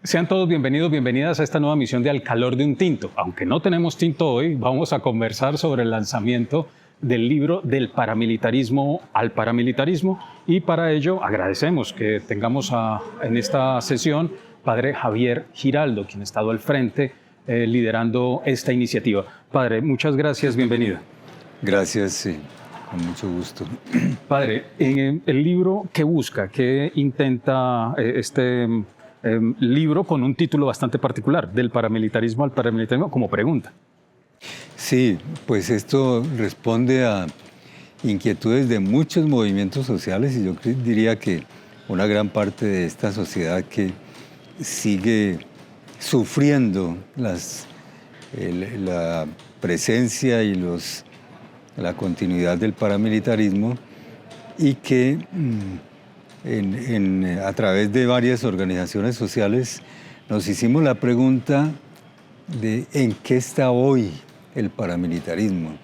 Sean todos bienvenidos, bienvenidas a esta nueva misión de Al Calor de un Tinto. Aunque no tenemos tinto hoy, vamos a conversar sobre el lanzamiento del libro Del paramilitarismo al paramilitarismo, y para ello agradecemos que tengamos en esta sesión Padre Javier Giraldo, quien ha estado al frente liderando esta iniciativa. Padre, muchas gracias, bienvenido. Gracias, sí, con mucho gusto. Padre, el libro, ¿qué busca? ¿Qué intenta este libro con un título bastante particular, Del paramilitarismo al paramilitarismo, como pregunta? Sí, pues esto responde a inquietudes de muchos movimientos sociales y yo diría que una gran parte de esta sociedad que sigue sufriendo la presencia y la continuidad del paramilitarismo, y que a través de varias organizaciones sociales nos hicimos la pregunta de ¿en qué está hoy el paramilitarismo?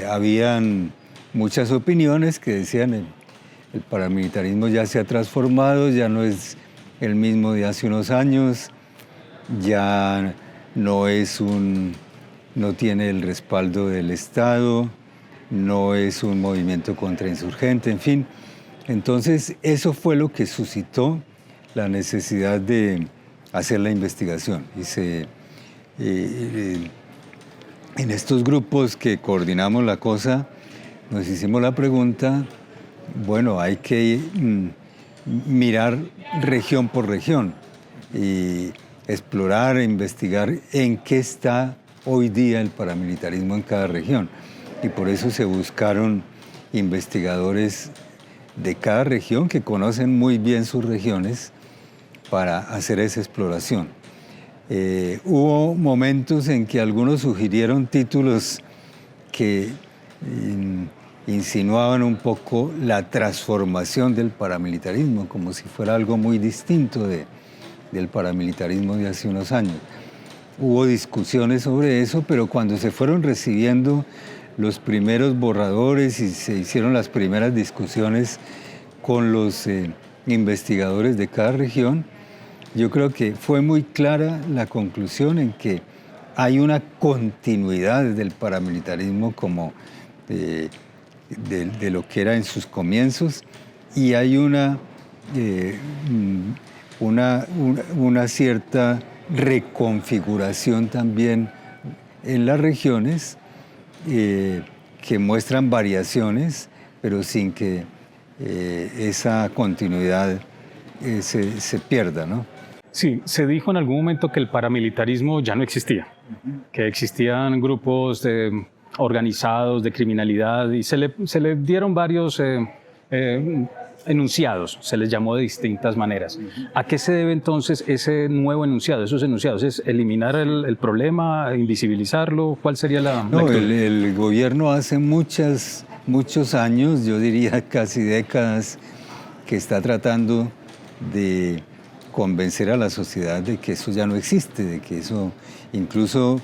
Habían muchas opiniones que decían el paramilitarismo ya se ha transformado, ya no es el mismo de hace unos años, ya no tiene el respaldo del Estado, no es un movimiento contrainsurgente, en fin. Entonces, eso fue lo que suscitó la necesidad de hacer la investigación. En estos grupos que coordinamos la cosa, nos hicimos la pregunta, bueno, hay que mirar región por región y explorar e investigar en qué está hoy día el paramilitarismo en cada región. Y por eso se buscaron investigadores de cada región que conocen muy bien sus regiones para hacer esa exploración. Hubo momentos en que algunos sugirieron títulos que insinuaban un poco la transformación del paramilitarismo, como si fuera algo muy distinto del paramilitarismo de hace unos años. Hubo discusiones sobre eso, pero cuando se fueron recibiendo los primeros borradores y se hicieron las primeras discusiones con los investigadores de cada región, yo creo que fue muy clara la conclusión en que hay una continuidad del paramilitarismo como de lo que era en sus comienzos, y hay una cierta reconfiguración también en las regiones que muestran variaciones, pero sin que esa continuidad se pierda, ¿no? Sí, se dijo en algún momento que el paramilitarismo ya no existía, que existían grupos organizados de criminalidad, y se le dieron varios enunciados, se les llamó de distintas maneras. ¿A qué se debe entonces ese nuevo enunciado, esos enunciados? ¿Es eliminar el problema, invisibilizarlo? ¿Cuál sería la No, el gobierno hace muchos años, yo diría casi décadas, que está tratando de convencer a la sociedad de que eso ya no existe, de que eso, incluso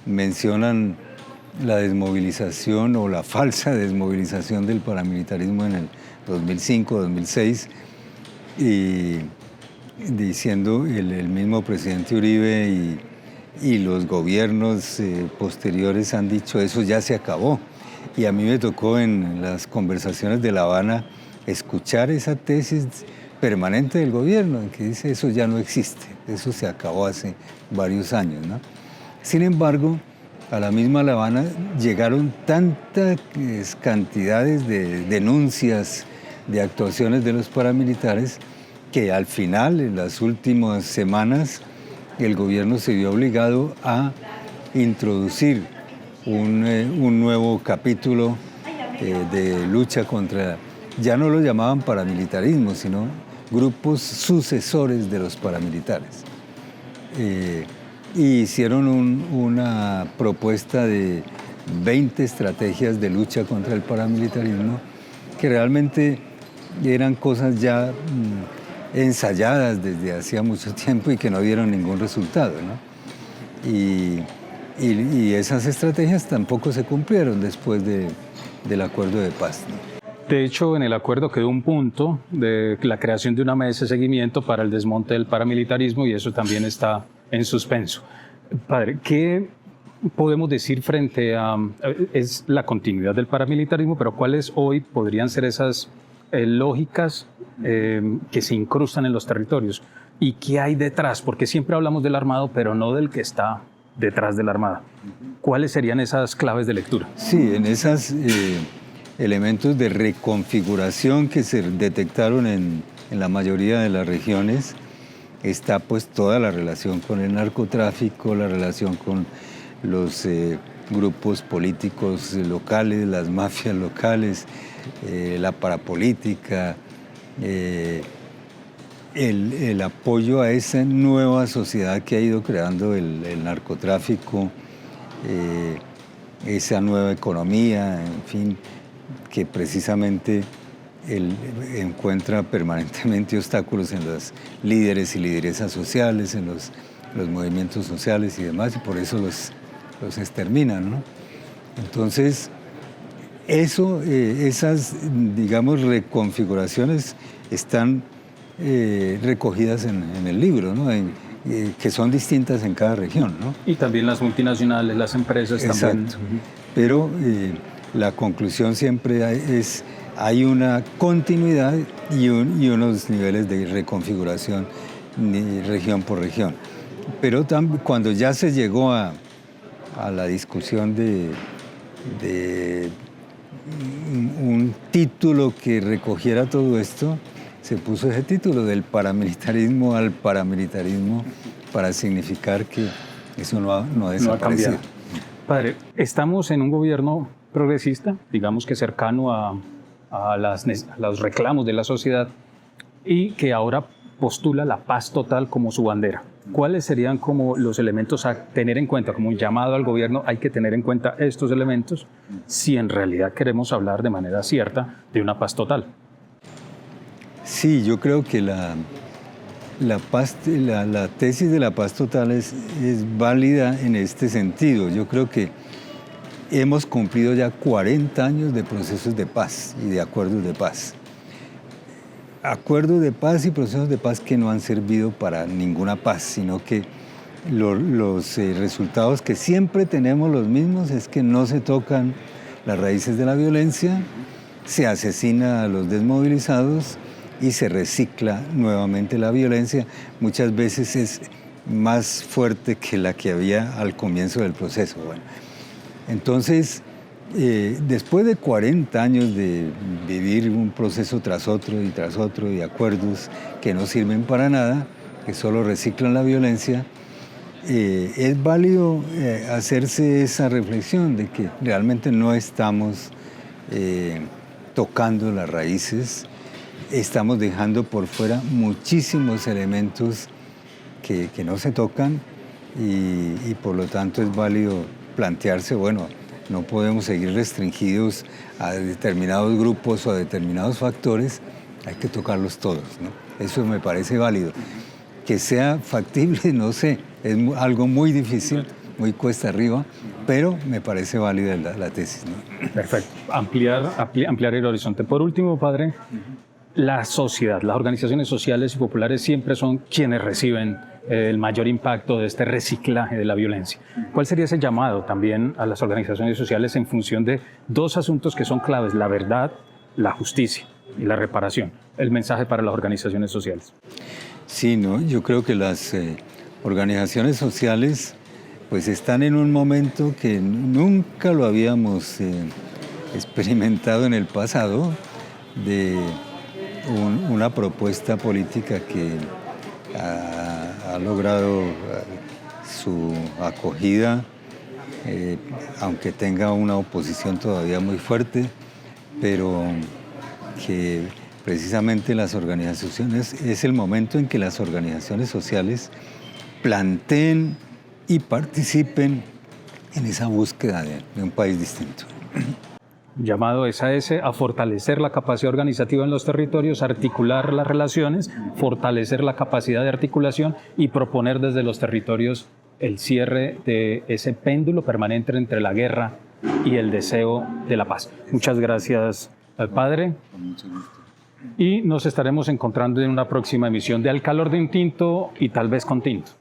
mencionan la desmovilización o la falsa desmovilización del paramilitarismo en el 2005, 2006, y diciendo el mismo presidente Uribe y los gobiernos posteriores han dicho eso ya se acabó. Y a mí me tocó en las conversaciones de La Habana escuchar esa tesis permanente del gobierno, en que dice eso ya no existe, eso se acabó hace varios años, ¿no? Sin embargo, a la misma La Habana llegaron tantas cantidades de denuncias de actuaciones de los paramilitares que al final, en las últimas semanas, el gobierno se vio obligado a introducir un nuevo capítulo de lucha contra, ya no lo llamaban paramilitarismo, sino grupos sucesores de los paramilitares. Y hicieron una propuesta de 20 estrategias de lucha contra el paramilitarismo que realmente eran cosas ya ensayadas desde hacía mucho tiempo y que no dieron ningún resultado, ¿no? Y esas estrategias tampoco se cumplieron después del acuerdo de paz, ¿no? De hecho, en el acuerdo quedó un punto de la creación de una mesa de seguimiento para el desmonte del paramilitarismo y eso también está en suspenso. Padre, ¿qué podemos decir frente a es la continuidad del paramilitarismo, pero cuáles hoy podrían ser esas lógicas que se incrustan en los territorios? ¿Y qué hay detrás? Porque siempre hablamos del armado, pero no del que está detrás de la armada. ¿Cuáles serían esas claves de lectura? Sí, en esos elementos de reconfiguración que se detectaron en la mayoría de las regiones está pues toda la relación con el narcotráfico, la relación con los grupos políticos locales, las mafias locales, la parapolítica, el apoyo a esa nueva sociedad que ha ido creando el narcotráfico, esa nueva economía, en fin, que precisamente él encuentra permanentemente obstáculos en los líderes y lideresas sociales, en los movimientos sociales y demás, y por eso los exterminan, ¿no? Entonces, esas, digamos, reconfiguraciones están recogidas en el libro, ¿no? Que son distintas en cada región, ¿no? Y también las multinacionales, las empresas. Exacto. También. Pero la conclusión siempre es, hay una continuidad y unos niveles de reconfiguración región por región. Pero cuando ya se llegó a la discusión de un título que recogiera todo esto, se puso ese título del paramilitarismo al paramilitarismo para significar que eso no ha desaparecido. No ha cambiado. Padre, estamos en un gobierno progresista, digamos que cercano a los reclamos de la sociedad y que ahora postula la paz total como su bandera. ¿Cuáles serían como los elementos a tener en cuenta? Como un llamado al gobierno, hay que tener en cuenta estos elementos si en realidad queremos hablar de manera cierta de una paz total. Sí, yo creo que la tesis de la paz total es válida en este sentido. Yo creo que hemos cumplido ya 40 años de procesos de paz y de acuerdos de paz. Acuerdos de paz y procesos de paz que no han servido para ninguna paz, sino que los resultados que siempre tenemos los mismos es que no se tocan las raíces de la violencia, se asesina a los desmovilizados y se recicla nuevamente la violencia. Muchas veces es más fuerte que la que había al comienzo del proceso. Bueno, entonces, después de 40 años de vivir un proceso tras otro y acuerdos que no sirven para nada, que solo reciclan la violencia, es válido hacerse esa reflexión de que realmente no estamos tocando las raíces, estamos dejando por fuera muchísimos elementos que no se tocan y por lo tanto es válido plantearse, bueno, no podemos seguir restringidos a determinados grupos o a determinados factores, hay que tocarlos todos, ¿no? Eso me parece válido. Que sea factible, no sé, es algo muy difícil, muy cuesta arriba, pero me parece válida la tesis, ¿no? Perfecto. Ampliar el horizonte. Por último, padre, la sociedad, las organizaciones sociales y populares siempre son quienes reciben el mayor impacto de este reciclaje de la violencia. ¿Cuál sería ese llamado también a las organizaciones sociales en función de dos asuntos que son claves, la verdad, la justicia y la reparación? El mensaje para las organizaciones sociales. Sí, ¿no? Yo creo que las organizaciones sociales pues están en un momento que nunca lo habíamos experimentado en el pasado, de una propuesta política que ha logrado su acogida, aunque tenga una oposición todavía muy fuerte, pero que precisamente las organizaciones, es el momento en que las organizaciones sociales planteen y participen en esa búsqueda de un país distinto. Llamado es a fortalecer la capacidad organizativa en los territorios, articular las relaciones, fortalecer la capacidad de articulación y proponer desde los territorios el cierre de ese péndulo permanente entre la guerra y el deseo de la paz. Muchas gracias, al padre. Con mucho gusto. Y nos estaremos encontrando en una próxima emisión de Al calor de un tinto y tal vez con tinto.